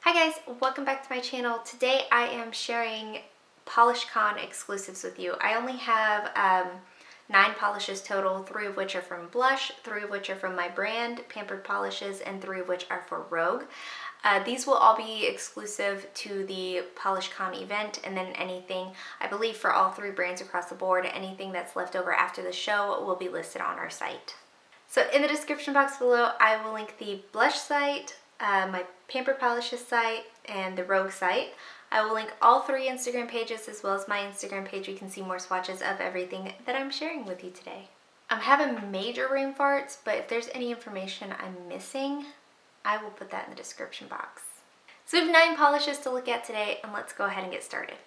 Hi guys, welcome back to my channel. Today I am sharing PolishCon exclusives with you. I only have 9 polishes total, 3 of which are from Blush, 3 of which are from my brand, Pampered Polishes, and 3 of which are for Rogue. These will all be exclusive to the PolishCon event, and then anything, I believe for all 3 brands across the board, anything that's left over after the show will be listed on our site. So in the description box below, I will link the Blush site, my Pampered Polishes site, and the Rogue site. I will link all 3 Instagram pages as well as my Instagram page. You can see more swatches of everything that I'm sharing with you today. I'm having major brain farts, but if there's any information I'm missing, I will put that in the description box. So we have 9 polishes to look at today, and let's go ahead and get started.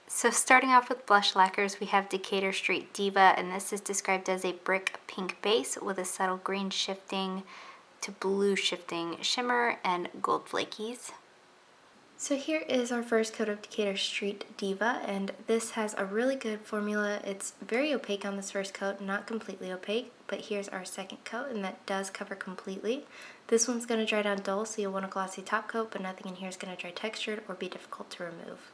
So starting off with Blush Lacquers, we have Decatur Street Diva, and this is described as a brick pink base with a subtle green shifting to blue shifting shimmer and gold flakies. So here is our first coat of Decatur Street Diva, and this has a really good formula. It's very opaque on this first coat, not completely opaque, but here's our second coat, and that does cover completely. This one's going to dry down dull, so you'll want a glossy top coat, but nothing in here is going to dry textured or be difficult to remove.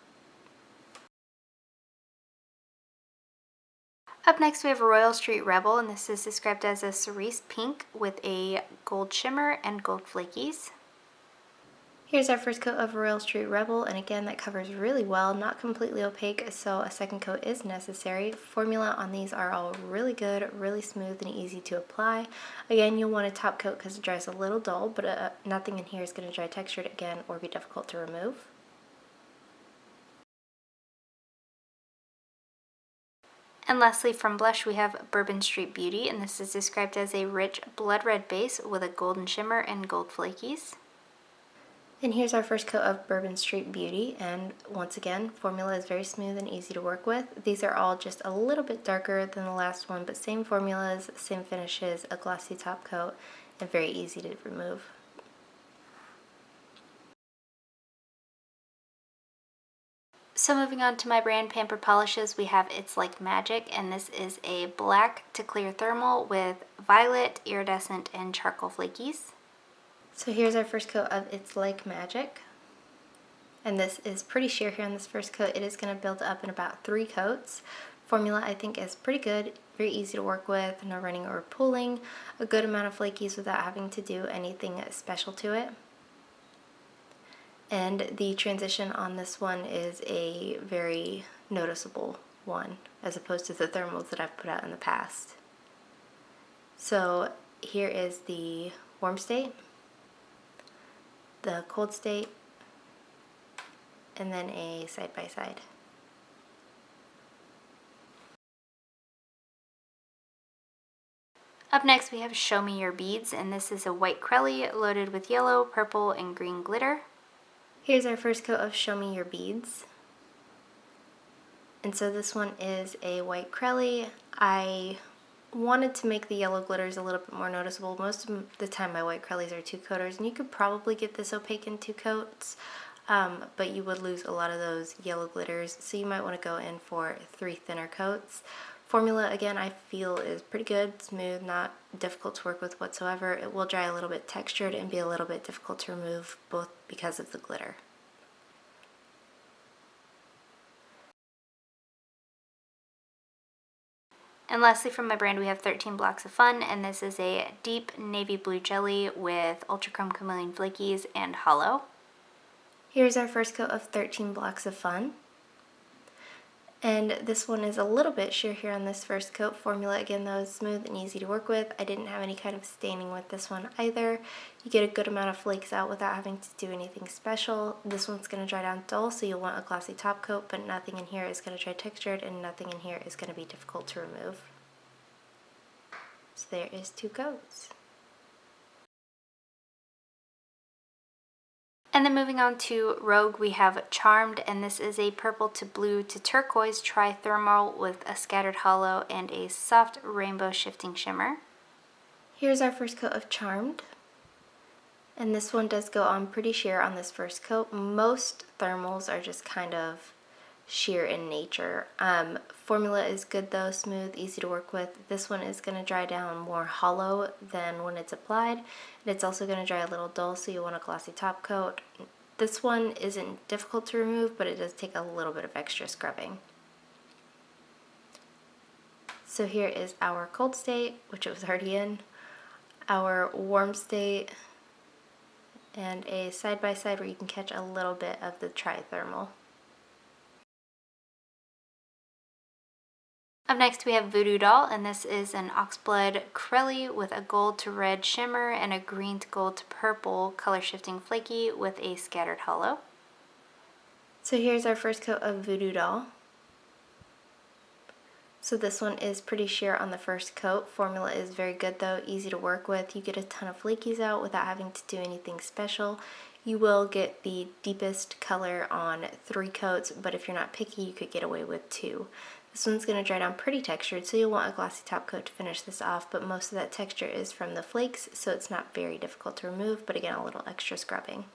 Up next we have Royal Street Rebel, and this is described as a cerise pink with a gold shimmer and gold flakies. Here's our first coat of Royal Street Rebel, and again that covers really well, not completely opaque, so a second coat is necessary. Formula on these are all really good, really smooth and easy to apply. Again, you'll want a top coat because it dries a little dull, but nothing in here is going to dry textured again or be difficult to remove. And lastly, from Blush, we have Bourbon Street Beauty, and this is described as a rich blood red base with a golden shimmer and gold flakies. And here's our first coat of Bourbon Street Beauty, and once again, formula is very smooth and easy to work with. These are all just a little bit darker than the last one, but same formulas, same finishes, a glossy top coat, and very easy to remove. So moving on to my brand Pampered Polishes, we have It's Like Magic, and this is a black to clear thermal with violet, iridescent, and charcoal flakies. So here's our first coat of It's Like Magic, and this is pretty sheer here on this first coat. It is going to build up in about 3 coats. Formula I think is pretty good, very easy to work with, no running or pulling, a good amount of flakies without having to do anything special to it. And the transition on this one is a very noticeable one as opposed to the thermals that I've put out in the past. So here is the warm state, the cold state, and then a side by side. Up next we have Show Me Your Beads, and this is a white Crowley loaded with yellow, purple, and green glitter. Here's our first coat of Show Me Your Beads. And so this one is a white Crowley. I wanted to make the yellow glitters a little bit more noticeable. Most of the time my white Crowleys are 2 coaters, and you could probably get this opaque in 2 coats, but you would lose a lot of those yellow glitters, so you might want to go in for 3 thinner coats. Formula, again, I feel is pretty good, smooth, not difficult to work with whatsoever. It will dry a little bit textured and be a little bit difficult to remove, both because of the glitter. And lastly, from my brand, we have 13 Blocks of Fun, and this is a deep navy blue jelly with Ultra Chrome Chameleon Flakies and Hollow. Here's our first coat of 13 Blocks of Fun. And this one is a little bit sheer here on this first coat. Formula, again, though, is smooth and easy to work with. I didn't have any kind of staining with this one either. You get a good amount of flakes out without having to do anything special. This one's going to dry down dull, so you'll want a glossy top coat, but nothing in here is going to dry textured, and nothing in here is going to be difficult to remove. So there is 2 coats. And then moving on to Rogue, we have Charmed, and this is a purple to blue to turquoise tri-thermal with a scattered hollow and a soft rainbow shifting shimmer. Here's our first coat of Charmed, and this one does go on pretty sheer on this first coat. Most thermals are just kind of sheer in nature. Formula is good though, smooth, easy to work with. This one is going to dry down more hollow than when it's applied, and it's also going to dry a little dull, so you want a glossy top coat. This one isn't difficult to remove, but it does take a little bit of extra scrubbing. So here is our cold state, which it was already in, our warm state, and a side-by-side where you can catch a little bit of the trithermal. Up next we have Voodoo Doll, and this is an oxblood Crowley with a gold to red shimmer and a green to gold to purple color shifting flaky with a scattered hollow. So here's our first coat of Voodoo Doll. So this one is pretty sheer on the first coat. Formula is very good though, easy to work with. You get a ton of flakies out without having to do anything special. You will get the deepest color on 3 coats, but if you're not picky, you could get away with 2. This one's going to dry down pretty textured, so you'll want a glossy top coat to finish this off, but most of that texture is from the flakes, so it's not very difficult to remove, but again, a little extra scrubbing.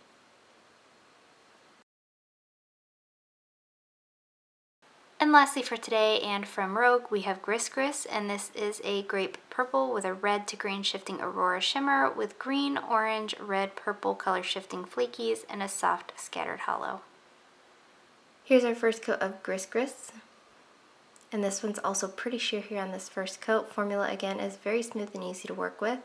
And lastly for today, and from Rogue, we have Gris Gris, and this is a grape purple with a red to green shifting aurora shimmer with green, orange, red, purple color shifting flakies and a soft scattered hollow. Here's our first coat of Gris Gris, and this one's also pretty sheer here on this first coat. Formula again is very smooth and easy to work with.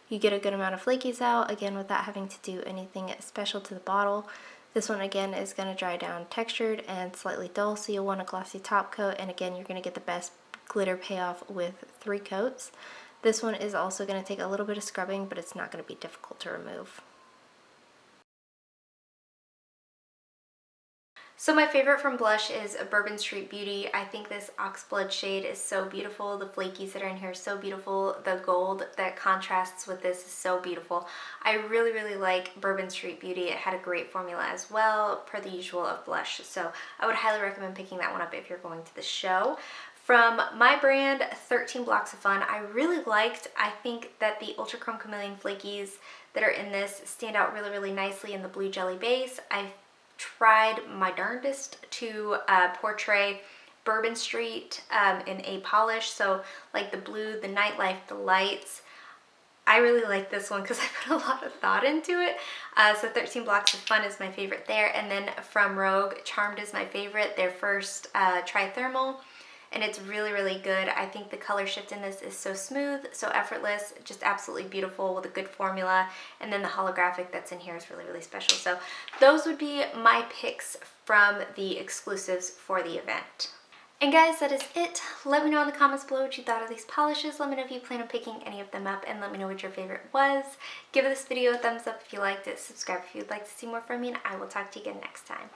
You get a good amount of flakies out, again without having to do anything special to the bottle. This one again is going to dry down textured and slightly dull, so you'll want a glossy top coat, and again you're going to get the best glitter payoff with 3 coats. This one is also going to take a little bit of scrubbing, but it's not going to be difficult to remove. So my favorite from Blush is a Bourbon Street Beauty. I think this oxblood shade is so beautiful. The flakies that are in here are so beautiful. The gold that contrasts with this is so beautiful. I really, really like Bourbon Street Beauty. It had a great formula as well, per the usual of Blush. So I would highly recommend picking that one up if you're going to the show. From my brand, 13 Blocks of Fun, I really liked, I think that the Ultra Chrome Chameleon flakies that are in this stand out really, really nicely in the blue jelly base. I tried my darndest to portray Bourbon Street in a polish, so like the blue, the nightlife, the lights. I really like this one because I put a lot of thought into it. So 13 Blocks of Fun is my favorite there, and then from Rogue, Charmed is my favorite, their first trithermal, and it's really, really good. I think the color shift in this is so smooth, so effortless, just absolutely beautiful with a good formula, and then the holographic that's in here is really, really special. So those would be my picks from the exclusives for the event. And guys, that is it. Let me know in the comments below what you thought of these polishes. Let me know if you plan on picking any of them up, and let me know what your favorite was. Give this video a thumbs up if you liked it, subscribe if you'd like to see more from me, and I will talk to you again next time.